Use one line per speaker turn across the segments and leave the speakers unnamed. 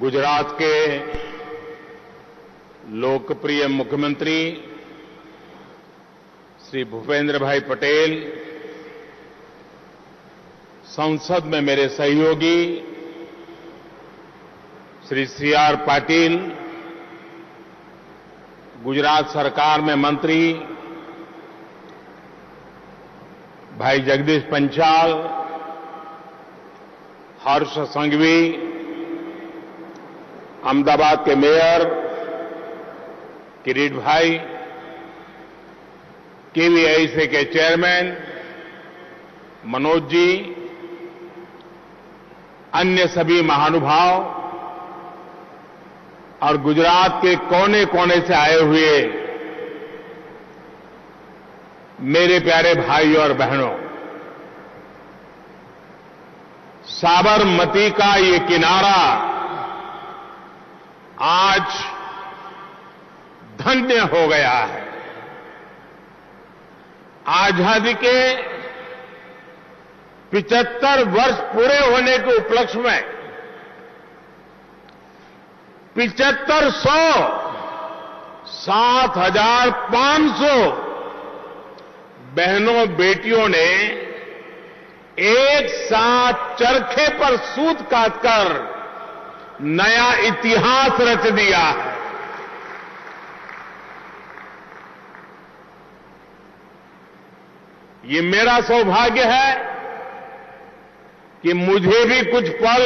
गुजरात के लोकप्रिय मुख्यमंत्री श्री भूपेंद्र भाई पटेल, संसद में मेरे सहयोगी श्री सी.आर. पाटिल, गुजरात सरकार में मंत्री भाई जगदीश पंचाल, हर्ष संघवी, अहमदाबाद के मेयर किरीट भाई, केवीआईसी के चेयरमैन मनोज जी, अन्य सभी महानुभाव और गुजरात के कोने कोने से आए हुए मेरे प्यारे भाई और बहनों, साबरमती का ये किनारा आज धन्य हो गया है। आजादी के 75 वर्ष पूरे होने के उपलक्ष्य में 7,500 बहनों बेटियों ने एक साथ चरखे पर सूत काटकर नया इतिहास रच दिया है। ये मेरा सौभाग्य है कि मुझे भी कुछ पल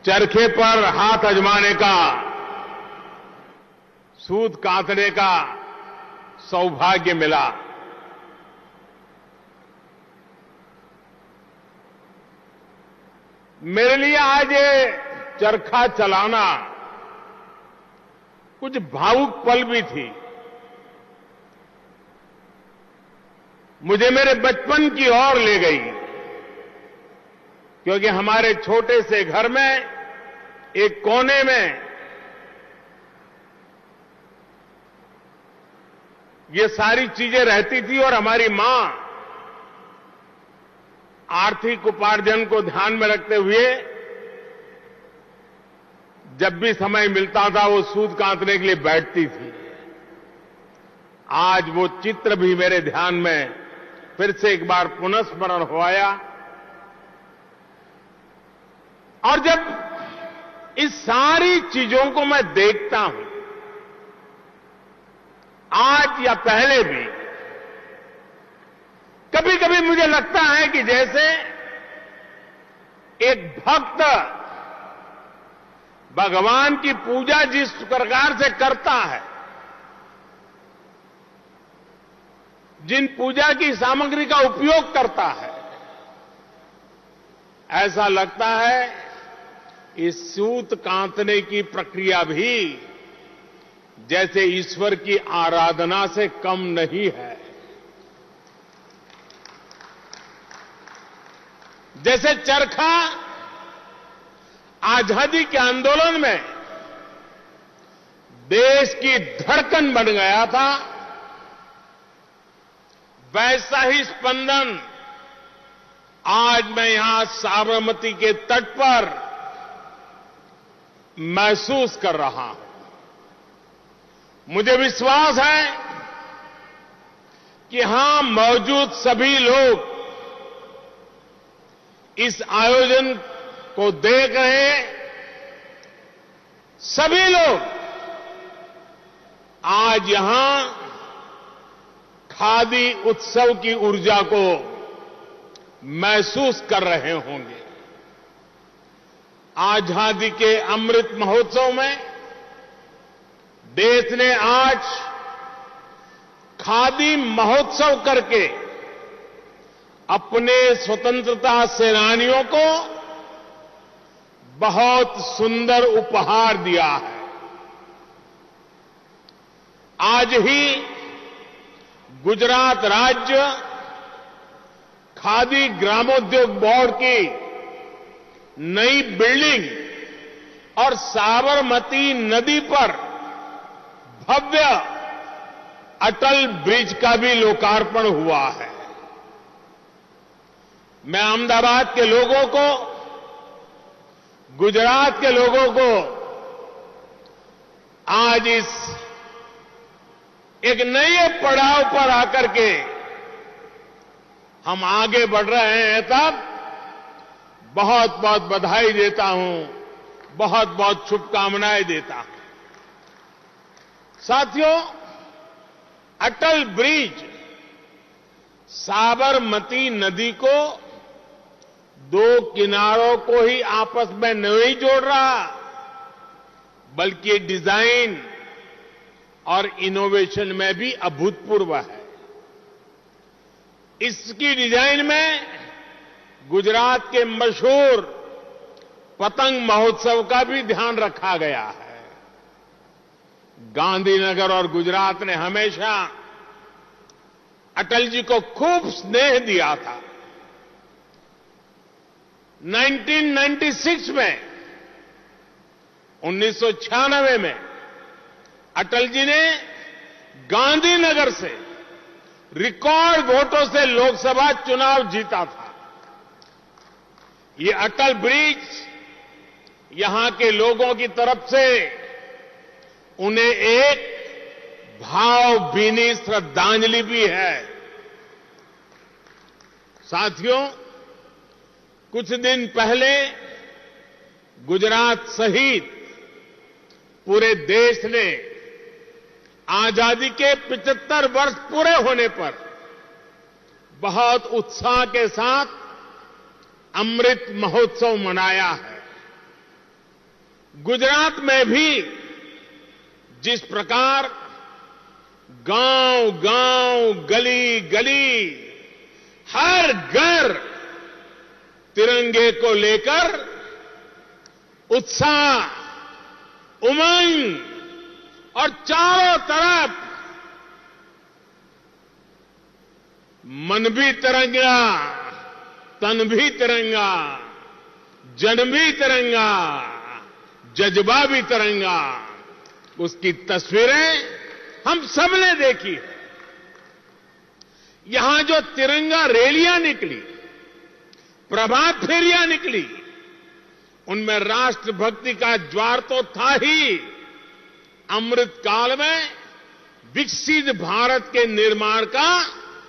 चरखे पर हाथ आजमाने का, सूत काटने का सौभाग्य मिला। मेरे लिए आज ये चरखा चलाना कुछ भावुक पल भी थी। मुझे मेरे बचपन की ओर ले गई, क्योंकि हमारे छोटे से घर में एक कोने में ये सारी चीजें रहती थी और हमारी मां आर्थिक उपार्जन को ध्यान में रखते हुए जब भी समय मिलता था वो सूत काटने के लिए बैठती थी। आज वो चित्र भी मेरे ध्यान में फिर से एक बार पुनस्मरण हो आया। और जब इस सारी चीजों को मैं देखता हूं, आज या पहले भी, कभी कभी मुझे लगता है कि जैसे एक भक्त भगवान की पूजा जिस प्रकार से करता है, जिन पूजा की सामग्री का उपयोग करता है, ऐसा लगता है इस सूत काटने की प्रक्रिया भी जैसे ईश्वर की आराधना से कम नहीं है। जैसे चरखा आजादी के आंदोलन में देश की धड़कन बन गया था, वैसा ही स्पंदन आज मैं यहां साबरमती के तट पर महसूस कर रहा हूं। मुझे विश्वास है कि यहां मौजूद सभी लोग इस आयोजन को देख रहे सभी लोग आज यहां खादी उत्सव की ऊर्जा को महसूस कर रहे होंगे। आजादी के अमृत महोत्सव में देश ने आज खादी महोत्सव करके अपने स्वतंत्रता सेनानियों को बहुत सुंदर उपहार दिया है। आज ही गुजरात राज्य खादी ग्रामोद्योग बोर्ड की नई बिल्डिंग और साबरमती नदी पर भव्य अटल ब्रिज का भी लोकार्पण हुआ है। मैं अहमदाबाद के लोगों को गुजरात के लोगों को आज इस एक नए पड़ाव पर आकर के हम आगे बढ़ रहे हैं, तब बहुत बहुत बधाई देता हूं, बहुत बहुत शुभकामनाएं देता हूं। साथियों, अटल ब्रिज साबरमती नदी को दो किनारों को ही आपस में नहीं जोड़ रहा, बल्कि डिजाइन और इनोवेशन में भी अभूतपूर्व है। इसकी डिजाइन में गुजरात के मशहूर पतंग महोत्सव का भी ध्यान रखा गया है। गांधीनगर और गुजरात ने हमेशा अटल जी को खूब स्नेह दिया था। 1996 में 1996 में अटल जी ने गांधीनगर से रिकॉर्ड वोटों से लोकसभा चुनाव जीता था। ये अटल ब्रिज यहां के लोगों की तरफ से उन्हें एक भावभीनी श्रद्धांजलि भी है। साथियों, कुछ दिन पहले गुजरात सहित पूरे देश ने आजादी के 75 वर्ष पूरे होने पर बहुत उत्साह के साथ अमृत महोत्सव मनाया है। गुजरात में भी जिस प्रकार गांव गांव, गली गली, हर घर तिरंगे को लेकर उत्साह, उमंग और चारों तरफ मन भी तिरंगा, तन भी तिरंगा, जन भी तिरंगा, जज्बा भी तिरंगा, उसकी तस्वीरें हम सबने देखी है। यहां जो तिरंगा रैलियां निकली, प्रभात फेरियां निकली, उनमें राष्ट्रभक्ति का ज्वार तो था ही, अमृत काल में विकसित भारत के निर्माण का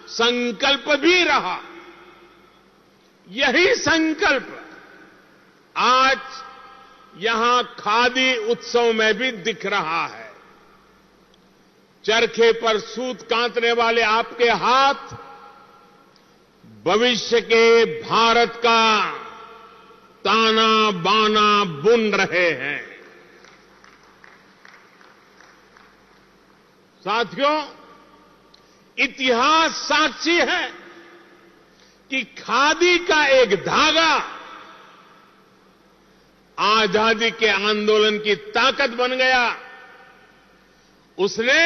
संकल्प भी रहा। यही संकल्प आज यहां खादी उत्सव में भी दिख रहा है। चरखे पर सूत कातने वाले आपके हाथ भविष्य के भारत का ताना बाना बुन रहे हैं। साथियों, इतिहास साक्षी है कि खादी का एक धागा आजादी के आंदोलन की ताकत बन गया। उसने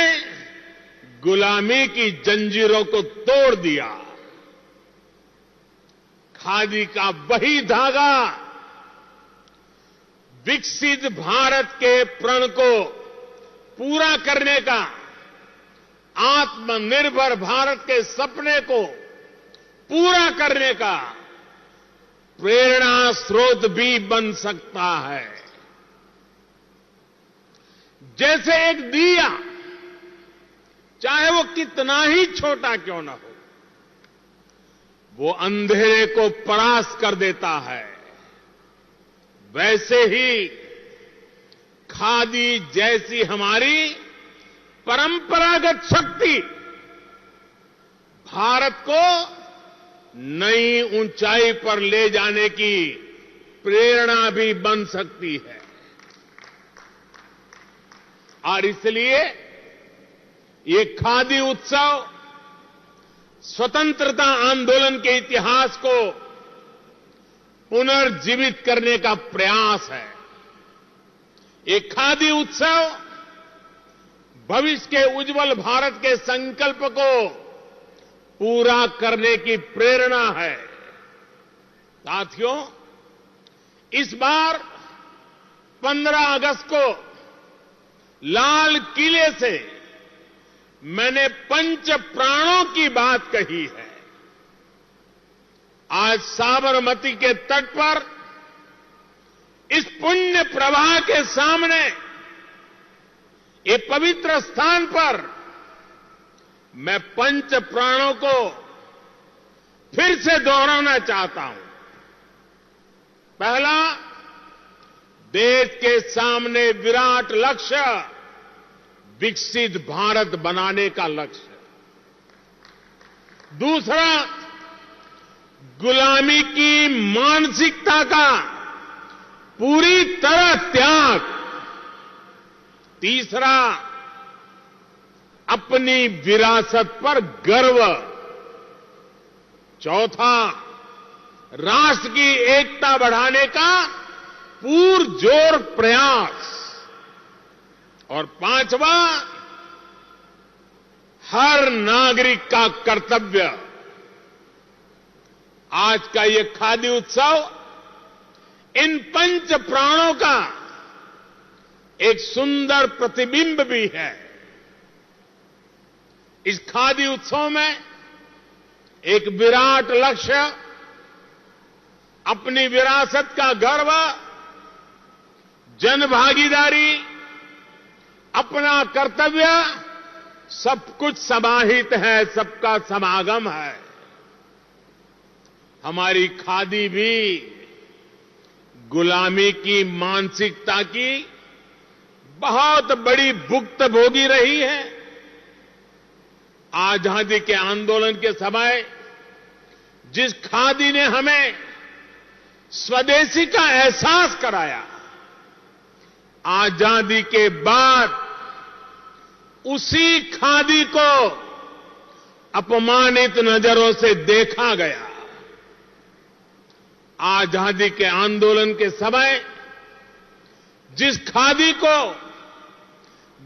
गुलामी की जंजीरों को तोड़ दिया। खादी का वही धागा विकसित भारत के प्रण को पूरा करने का, आत्मनिर्भर भारत के सपने को पूरा करने का प्रेरणा स्रोत भी बन सकता है। जैसे एक दिया, चाहे वो कितना ही छोटा क्यों न हो, वो अंधेरे को परास्त कर देता है, वैसे ही खादी जैसी हमारी परंपरागत शक्ति भारत को नई ऊंचाई पर ले जाने की प्रेरणा भी बन सकती है। और इसलिए ये खादी उत्सव स्वतंत्रता आंदोलन के इतिहास को पुनर्जीवित करने का प्रयास है। ये खादी उत्सव भविष्य के उज्जवल भारत के संकल्प को पूरा करने की प्रेरणा है। साथियों, इस बार 15 अगस्त को लाल किले से मैंने पंच प्राणों की बात कही है। आज साबरमती के तट पर इस पुण्य प्रवाह के सामने, ये पवित्र स्थान पर मैं पंच प्राणों को फिर से दोहराना चाहता हूं। पहला, देश के सामने विराट लक्ष्य, विकसित भारत बनाने का लक्ष्य। दूसरा, गुलामी की मानसिकता का पूरी तरह त्याग। तीसरा, अपनी विरासत पर गर्व। चौथा, राष्ट्र की एकता बढ़ाने का पुरजोर प्रयास। और पांचवा, हर नागरिक का कर्तव्य। आज का ये खादी उत्सव इन पंच प्राणों का एक सुंदर प्रतिबिंब भी है। इस खादी उत्सव में एक विराट लक्ष्य, अपनी विरासत का गर्व, जनभागीदारी, अपना कर्तव्य, सब कुछ समाहित है, सबका समागम है। हमारी खादी भी गुलामी की मानसिकता की बहुत बड़ी भुक्तभोगी रही है। आजादी के आंदोलन के समय जिस खादी ने हमें स्वदेशी का एहसास कराया, आजादी के बाद उसी खादी को अपमानित नजरों से देखा गया। आजादी के आंदोलन के समय जिस खादी को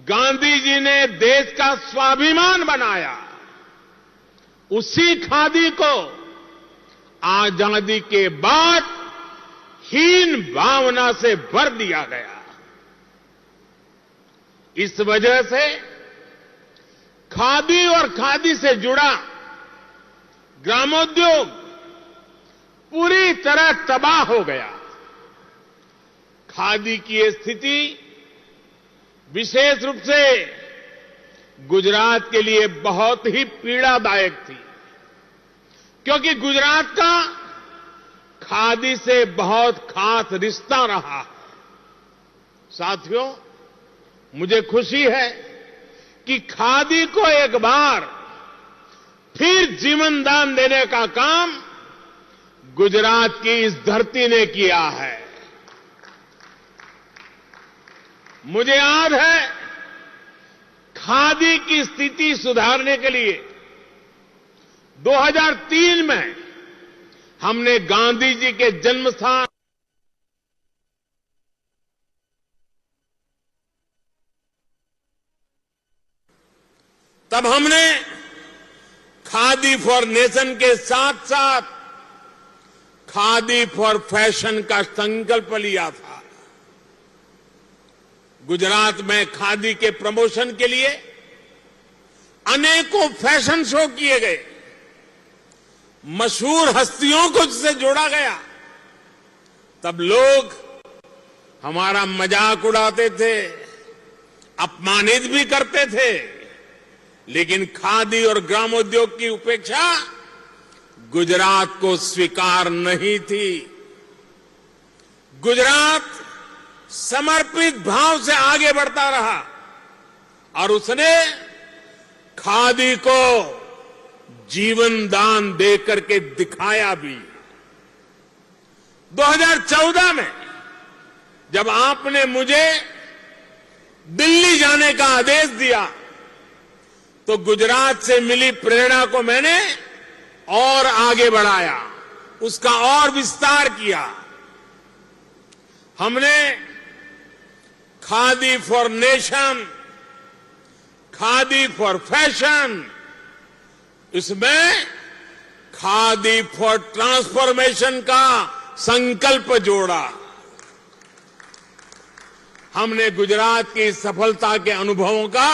गांधी जी ने देश का स्वाभिमान बनाया, उसी खादी को आजादी के बाद हीन भावना से भर दिया गया। इस वजह से खादी और खादी से जुड़ा ग्रामोद्योग पूरी तरह तबाह हो गया। खादी की ये स्थिति विशेष रूप से गुजरात के लिए बहुत ही पीड़ादायक थी, क्योंकि गुजरात का खादी से बहुत खास रिश्ता रहा है। साथियों, मुझे खुशी है कि खादी को एक बार फिर जीवन दान देने का काम गुजरात की इस धरती ने किया है। मुझे याद है, खादी की स्थिति सुधारने के लिए 2003 में हमने गांधी जी के जन्मस्थान तब हमने खादी फॉर नेशन के साथ साथ खादी फॉर फैशन का संकल्प लिया था। गुजरात में खादी के प्रमोशन के लिए अनेकों फैशन शो किए गए, मशहूर हस्तियों को जिससे जोड़ा गया। तब लोग हमारा मजाक उड़ाते थे, अपमानित भी करते थे, लेकिन खादी और ग्रामोद्योग की उपेक्षा गुजरात को स्वीकार नहीं थी। गुजरात समर्पित भाव से आगे बढ़ता रहा और उसने खादी को जीवन दान दे करके दिखाया भी। 2014 में जब आपने मुझे दिल्ली जाने का आदेश दिया, तो गुजरात से मिली प्रेरणा को मैंने और आगे बढ़ाया, उसका और विस्तार किया। हमने khadi for nation, khadi for fashion, इसमें खादी फॉर ट्रांसफॉर्मेशन का संकल्प जोड़ा। हमने गुजरात की सफलता के अनुभवों का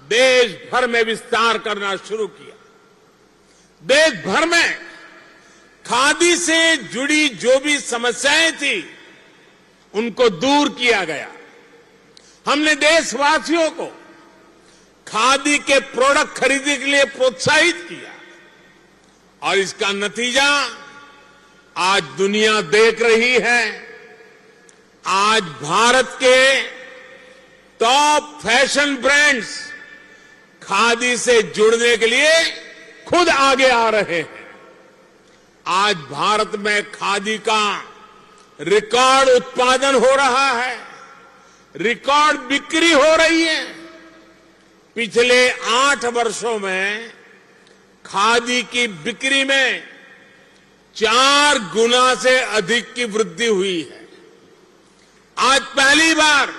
देश भर में विस्तार करना शुरू किया। देश भर में खादी से जुड़ी जो भी समस्याएं थी, उनको दूर किया गया। हमने देशवासियों को खादी के प्रोडक्ट खरीदने के लिए प्रोत्साहित किया और इसका नतीजा आज दुनिया देख रही है। आज भारत के टॉप फैशन ब्रांड्स खादी से जुड़ने के लिए खुद आगे आ रहे हैं। आज भारत में खादी का रिकॉर्ड उत्पादन हो रहा है, रिकॉर्ड बिक्री हो रही है। पिछले 8 वर्षों में खादी की बिक्री में 4 गुना से अधिक की वृद्धि हुई है। आज पहली बार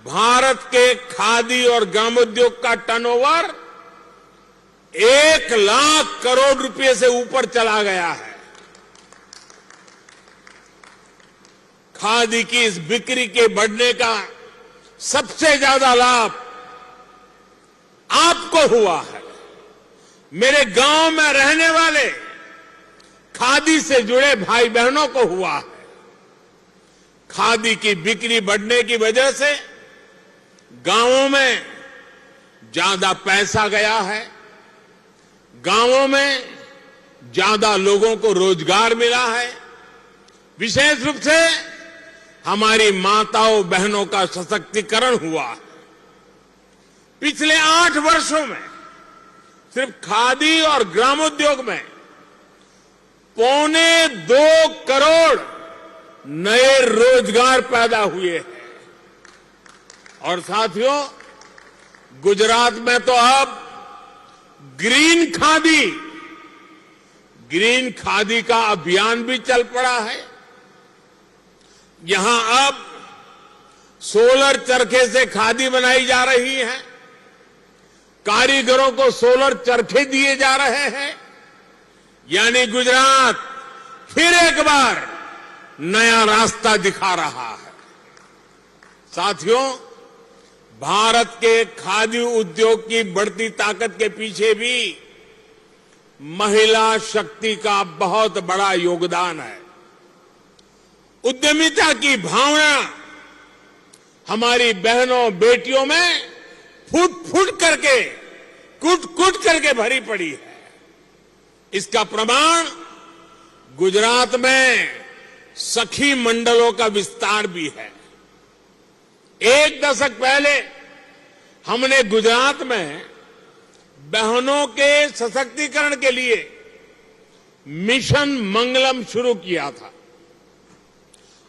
भारत के खादी और ग्रामोद्योग का टर्नओवर 1 लाख करोड़ रुपए से ऊपर चला गया है। खादी की इस बिक्री के बढ़ने का सबसे ज्यादा लाभ आपको हुआ है। मेरे गांव में रहने वाले खादी से जुड़े भाई बहनों को हुआ है। खादी की बिक्री बढ़ने की वजह से गांवों में ज्यादा पैसा गया है, गांवों में ज्यादा लोगों को रोजगार मिला है। विशेष रूप से हमारी माताओं बहनों का सशक्तिकरण हुआ है। पिछले 8 वर्षों में सिर्फ खादी और ग्रामोद्योग में 2.25 करोड़ नए रोजगार पैदा हुए हैं। और साथियों, गुजरात में तो अब ग्रीन खादी का अभियान भी चल पड़ा है। यहां अब सोलर चरखे से खादी बनाई जा रही है, कारीगरों को सोलर चरखे दिए जा रहे हैं। यानी गुजरात फिर एक बार नया रास्ता दिखा रहा है। साथियों, भारत के खादी उद्योग की बढ़ती ताकत के पीछे भी महिला शक्ति का बहुत बड़ा योगदान है। उद्यमिता की भावना हमारी बहनों बेटियों में फुट करके कुट करके भरी पड़ी है। इसका प्रमाण गुजरात में सखी मंडलों का विस्तार भी है। 1 दशक पहले हमने गुजरात में बहनों के सशक्तिकरण के लिए मिशन मंगलम शुरू किया था।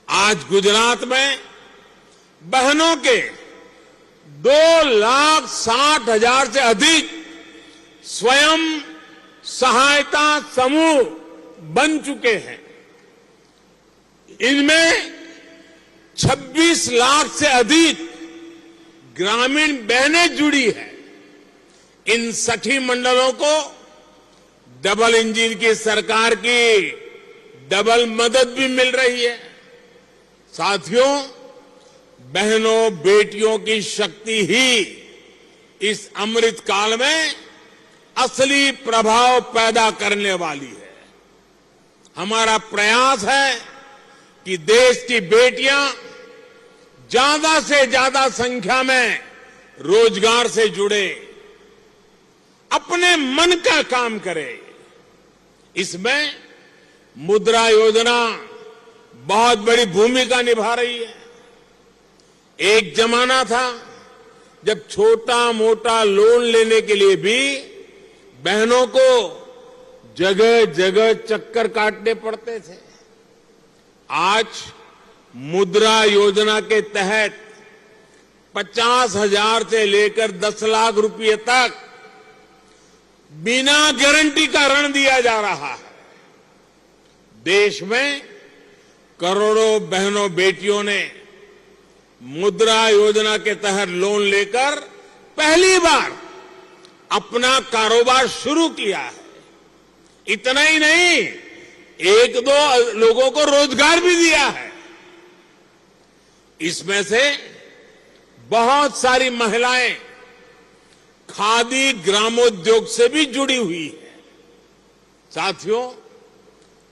आज गुजरात में बहनों के 2,60,000 से अधिक स्वयं सहायता समूह बन चुके हैं। इनमें 26 लाख से अधिक ग्रामीण बहनें जुड़ी हैं। इन सखी मंडलों को डबल इंजन की सरकार की डबल मदद भी मिल रही है। साथियों, बहनों बेटियों की शक्ति ही इस अमृत काल में असली प्रभाव पैदा करने वाली है। हमारा प्रयास है कि देश की बेटियां ज्यादा से ज्यादा संख्या में रोजगार से जुड़े, अपने मन का काम करे। इसमें मुद्रा योजना बहुत बड़ी भूमिका निभा रही है। एक जमाना था जब छोटा मोटा लोन लेने के लिए भी बहनों को जगह जगह चक्कर काटने पड़ते थे। आज मुद्रा योजना के तहत 50,000 से लेकर 10 लाख रुपए तक बिना गारंटी का ऋण दिया जा रहा है। देश में करोड़ों बहनों बेटियों ने मुद्रा योजना के तहत लोन लेकर पहली बार अपना कारोबार शुरू किया है। इतना ही नहीं, 1-2 लोगों को रोजगार भी दिया है। इसमें से बहुत सारी महिलाएं खादी ग्रामोद्योग से भी जुड़ी हुई है। साथियों,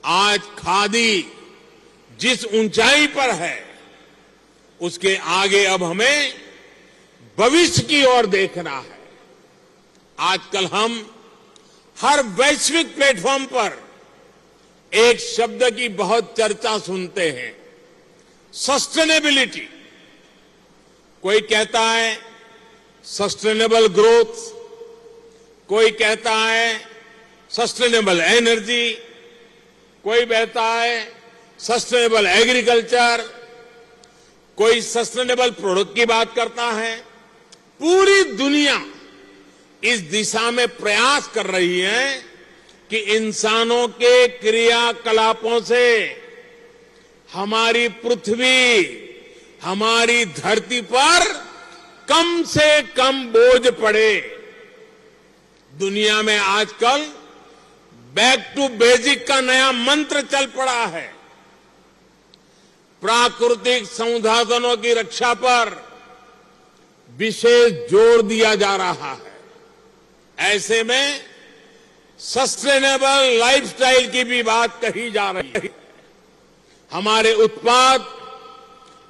आज खादी जिस ऊंचाई पर है, उसके आगे अब हमें भविष्य की ओर देखना है। आजकल हम हर वैश्विक प्लेटफॉर्म पर एक शब्द की बहुत चर्चा सुनते हैं, सस्टेनेबिलिटी। कोई कहता है सस्टेनेबल ग्रोथ, कोई कहता है सस्टेनेबल एनर्जी, कोई कहता है सस्टेनेबल एग्रीकल्चर, कोई सस्टेनेबल प्रोडक्ट की बात करता है। पूरी दुनिया इस दिशा में प्रयास कर रही है कि इंसानों के क्रियाकलापों से हमारी पृथ्वी, हमारी धरती पर कम से कम बोझ पड़े। दुनिया में आजकल बैक टू बेसिक का नया मंत्र चल पड़ा है। प्राकृतिक संसाधनों की रक्षा पर विशेष जोर दिया जा रहा है। ऐसे में सस्टेनेबल लाइफस्टाइल की भी बात कही जा रही है। हमारे उत्पाद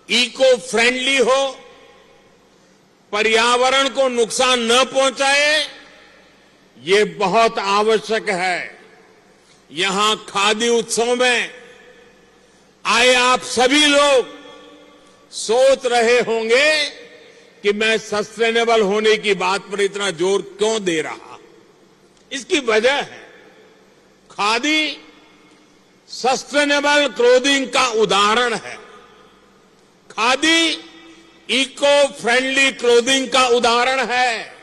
इको फ्रेंडली हो, पर्यावरण को नुकसान न पहुंचाए, ये बहुत आवश्यक है। यहां खादी उत्सव में आए आप सभी लोग सोच रहे होंगे कि मैं सस्टेनेबल होने की बात पर इतना जोर क्यों दे रहा। इसकी वजह है खादी सस्टेनेबल क्लोथिंग का उदाहरण है। खादी इको फ्रेंडली क्लोथिंग का उदाहरण है।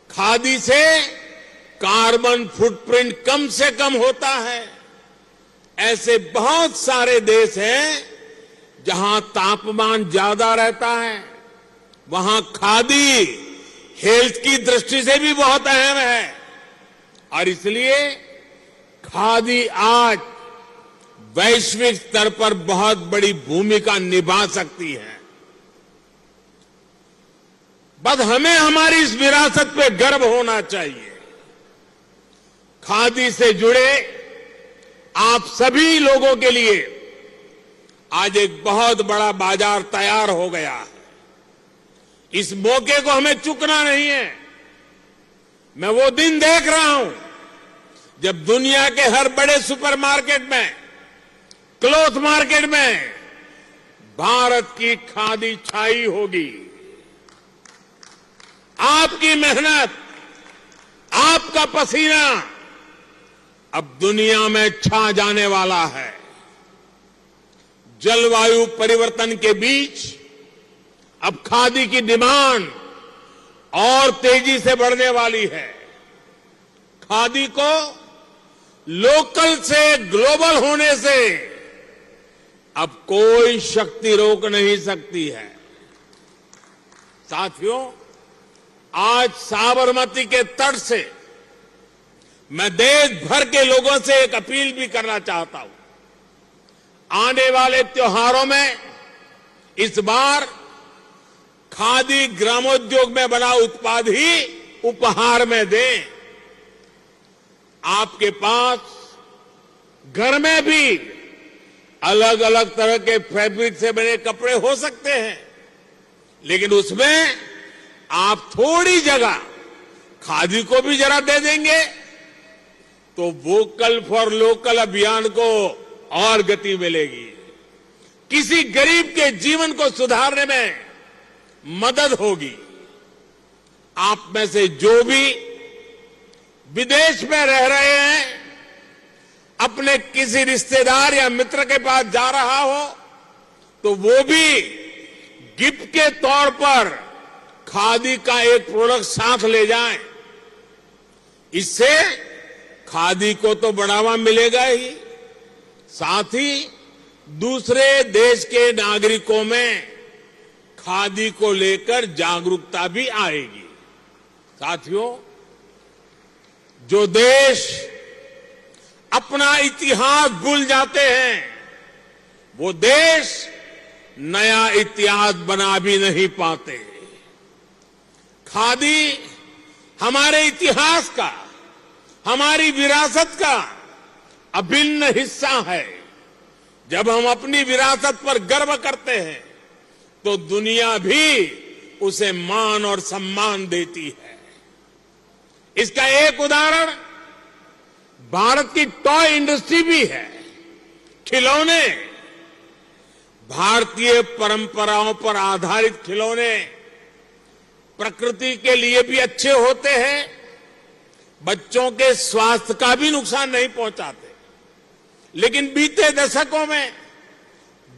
खादी से कार्बन फुटप्रिंट कम से कम होता है। ऐसे बहुत सारे देश हैं जहां तापमान ज्यादा रहता है, वहां खादी हेल्थ की दृष्टि से भी बहुत अहम है। और इसलिए खादी आज वैश्विक स्तर पर बहुत बड़ी भूमिका निभा सकती है। बस हमें हमारी इस विरासत पे गर्व होना चाहिए। खादी से जुड़े आप सभी लोगों के लिए आज एक बहुत बड़ा बाजार तैयार हो गया है। इस मौके को हमें चूकना नहीं है। मैं वो दिन देख रहा हूं जब दुनिया के हर बड़े सुपरमार्केट में, क्लॉथ मार्केट में भारत की खादी छाई होगी। आपकी मेहनत, आपका पसीना अब दुनिया में छा जाने वाला है। जलवायु परिवर्तन के बीच अब खादी की डिमांड और तेजी से बढ़ने वाली है। खादी को लोकल से ग्लोबल होने से अब कोई शक्ति रोक नहीं सकती है। साथियों, आज साबरमती के तट से मैं देश भर के लोगों से एक अपील भी करना चाहता हूं। आने वाले त्योहारों में इस बार खादी ग्रामोद्योग में बना उत्पाद ही उपहार में दें। आपके पास घर में भी अलग अलग तरह के फैब्रिक से बने कपड़े हो सकते हैं, लेकिन उसमें आप थोड़ी जगह खादी को भी जरा दे देंगे तो वोकल फॉर लोकल अभियान को और गति मिलेगी। किसी गरीब के जीवन को सुधारने में मदद होगी। आप में से जो भी विदेश में रह रहे हैं, अपने किसी रिश्तेदार या मित्र के पास जा रहा हो तो वो भी गिफ्ट के तौर पर खादी का एक प्रोडक्ट साथ ले जाएं। इससे खादी को तो बढ़ावा मिलेगा ही, साथ ही दूसरे देश के नागरिकों में खादी को लेकर जागरूकता भी आएगी। साथियों, जो देश अपना इतिहास भूल जाते हैं, वो देश नया इतिहास बना भी नहीं पाते। खादी हमारे इतिहास का, हमारी विरासत का अभिन्न हिस्सा है। जब हम अपनी विरासत पर गर्व करते हैं, तो दुनिया भी उसे मान और सम्मान देती है। इसका एक उदाहरण भारत की टॉय इंडस्ट्री भी है। खिलौने, भारतीय परंपराओं पर आधारित खिलौने प्रकृति के लिए भी अच्छे होते हैं, बच्चों के स्वास्थ्य का भी नुकसान नहीं पहुंचाते। लेकिन बीते दशकों में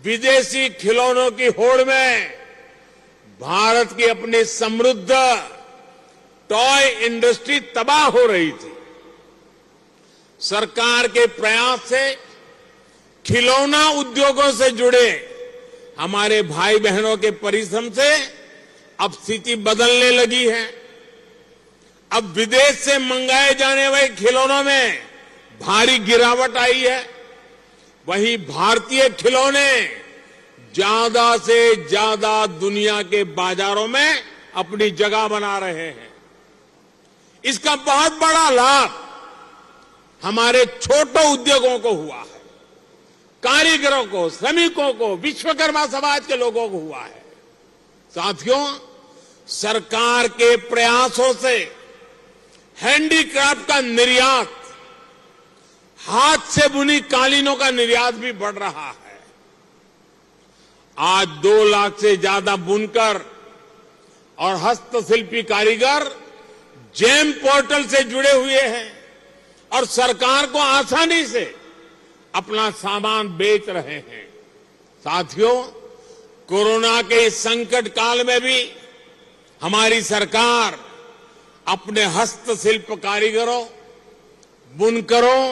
विदेशी खिलौनों की होड़ में भारत की अपनी समृद्ध टॉय इंडस्ट्री तबाह हो रही थी। सरकार के प्रयास से खिलौना उद्योगों से जुड़े हमारे भाई बहनों के परिश्रम से अब स्थिति बदलने लगी है। अब विदेश से मंगाए जाने वाले खिलौनों में भारी गिरावट आई है। वहीं भारतीय खिलौने ज्यादा से ज्यादा दुनिया के बाजारों में अपनी जगह बना रहे हैं। इसका बहुत बड़ा लाभ हमारे छोटे उद्योगों को हुआ है, कारीगरों को, श्रमिकों को, विश्वकर्मा समाज के लोगों को हुआ है। साथियों, सरकार के प्रयासों से हैंडीक्राफ्ट का निर्यात, हाथ से बुनी कालीनों का निर्यात भी बढ़ रहा है। आज 2 लाख से ज्यादा बुनकर और हस्तशिल्पी कारीगर जेम पोर्टल से जुड़े हुए हैं और सरकार को आसानी से अपना सामान बेच रहे हैं। साथियों, कोरोना के इस संकट काल में भी हमारी सरकार अपने हस्तशिल्प कारीगरों, बुनकरों,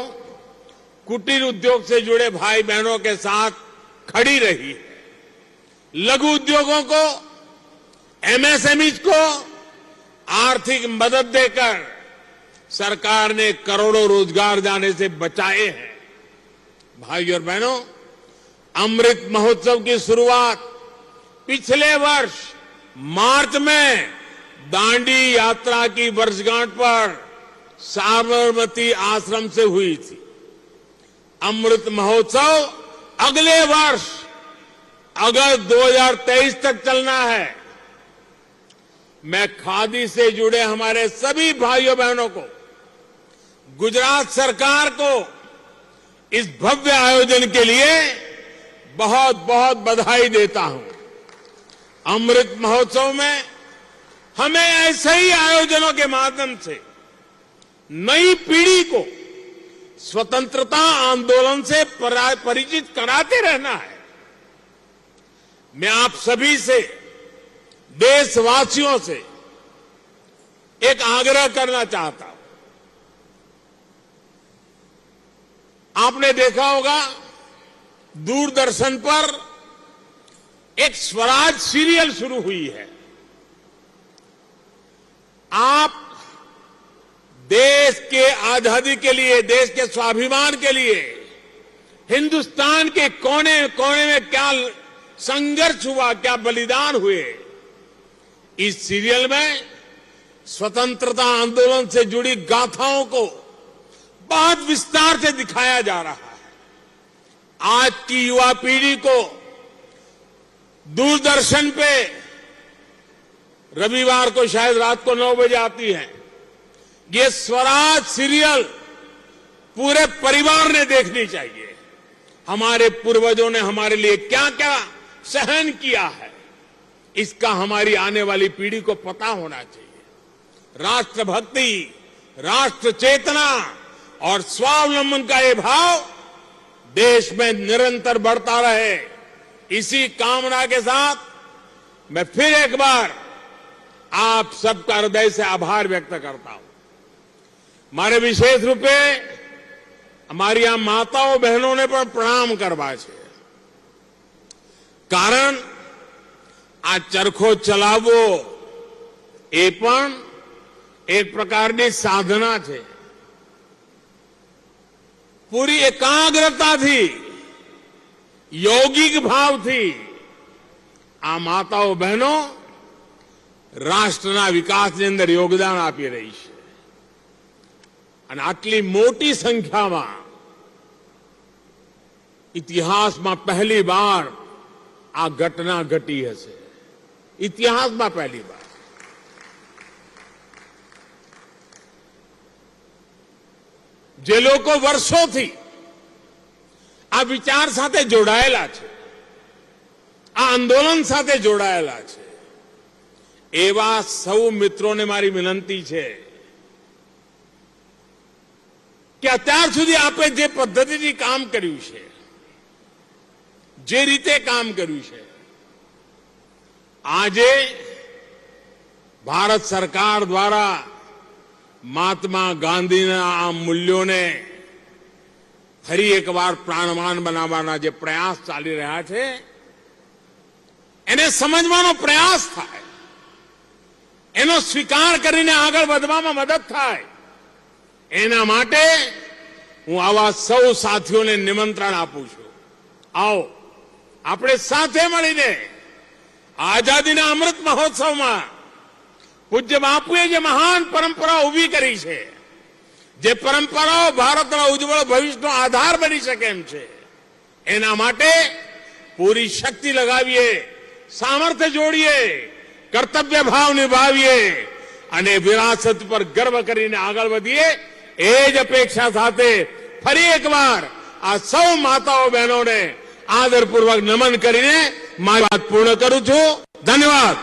कुटीर उद्योग से जुड़े भाई बहनों के साथ खड़ी रही है। लघु उद्योगों को, एमएसएमईज को आर्थिक मदद देकर सरकार ने करोड़ों रोजगार जाने से बचाए हैं। भाइयों और बहनों, अमृत महोत्सव की शुरुआत पिछले वर्ष मार्च में दांडी यात्रा की वर्षगांठ पर साबरमती आश्रम से हुई थी। अमृत महोत्सव अगले वर्ष अगस्त 2023 तक चलना है। मैं खादी से जुड़े हमारे सभी भाइयों बहनों को, गुजरात सरकार को इस भव्य आयोजन के लिए बहुत बहुत बधाई देता हूं। अमृत महोत्सव में हमें ऐसे ही आयोजनों के माध्यम से नई पीढ़ी को स्वतंत्रता आंदोलन से परिचित कराते रहना है। मैं आप सभी से, देशवासियों से एक आग्रह करना चाहता हूं। आपने देखा होगा दूरदर्शन पर एक स्वराज सीरियल शुरू हुई है। आप देश के आजादी के लिए, देश के स्वाभिमान के लिए हिंदुस्तान के कोने कोने में क्या संघर्ष हुआ, क्या बलिदान हुए, इस सीरियल में स्वतंत्रता आंदोलन से जुड़ी गाथाओं को बहुत विस्तार से दिखाया जा रहा है। आज की युवा पीढ़ी को दूरदर्शन पे रविवार को शायद रात को 9 बजे आती है, ये स्वराज सीरियल पूरे परिवार ने देखनी चाहिए। हमारे पूर्वजों ने हमारे लिए क्या क्या सहन किया है, इसका हमारी आने वाली पीढ़ी को पता होना चाहिए। राष्ट्रभक्ति, राष्ट्र चेतना और स्वावलंबन का ये भाव देश में निरंतर बढ़ता रहे, इसी कामना के साथ मैं फिर एक बार आप सबका हृदय से आभार व्यक्त करता हूं। मारे विशेष रूपे અમારી આ માતાઓ બહેનોને પણ પ્રણામ કરવા છે, કારણ આ ચરખો ચલાવવો એ પણ એક પ્રકારની સાધના છે। પૂરી એકાગ્રતાથી, यौगिक भावથી આ માતાઓ બહેનો રાષ્ટ્રના વિકાસની અંદર યોગદાન આપી રહી છે અને આટલી મોટી સંખ્યામાં इतिहास में पहली बार आ घटना घटी हशे। ઇતિહાસમાં પહેલી વાર. જે લોકો વર્ષોથી આ વિચાર સાથે જોડાયેલા છે, આ આંદોલન સાથે જોડાયેલા છે, એવા સૌ મિત્રોને મારી વિનંતી છે કે અત્યાર સુધી આપે જે પદ્ધતિથી કામ કર્યું છે, જે રીતે કામ કર્યું છે, આજે ભારત સરકાર દ્વારા મહાત્મા ગાંધીના આ મૂલ્યોને ફરી એકવાર પ્રાણવાન બનાવવાના જે પ્રયાસ ચાલી રહ્યા છે, એને સમજવાનો પ્રયાસ થાય, એનો સ્વીકાર કરીને આગળ વધવામાં મદદ થાય. એના માટે હું આવા સૌ સાથીઓને નિમંત્રણ આપું છું. આવો આપણે સાથે મળીને આઝાદીના અમૃત મહોત્સવમાં પૂજ્ય બાપુએ જે મહાન પરંપરા ઉભી કરી છે, જે પરંપરાઓ ભારતના ઉજ્જવળ ભવિષ્યનો આધાર બની શકે એમ છે, એના માટે પૂરી શક્તિ લગાવીએ, સામર્થ્ય જોડીએ, કર્તવ્ય ભાવ નિભાવીએ અને વિરાસત પર ગર્વ કરીને આગળ વધીએ. એ જ અપેક્ષા સાથે ફરી એકવાર આ સૌ માતાઓ બહેનોને આદરપૂર્વક નમન કરીને મારી વાત પૂર્ણ કરું છું. ધન્યવાદ.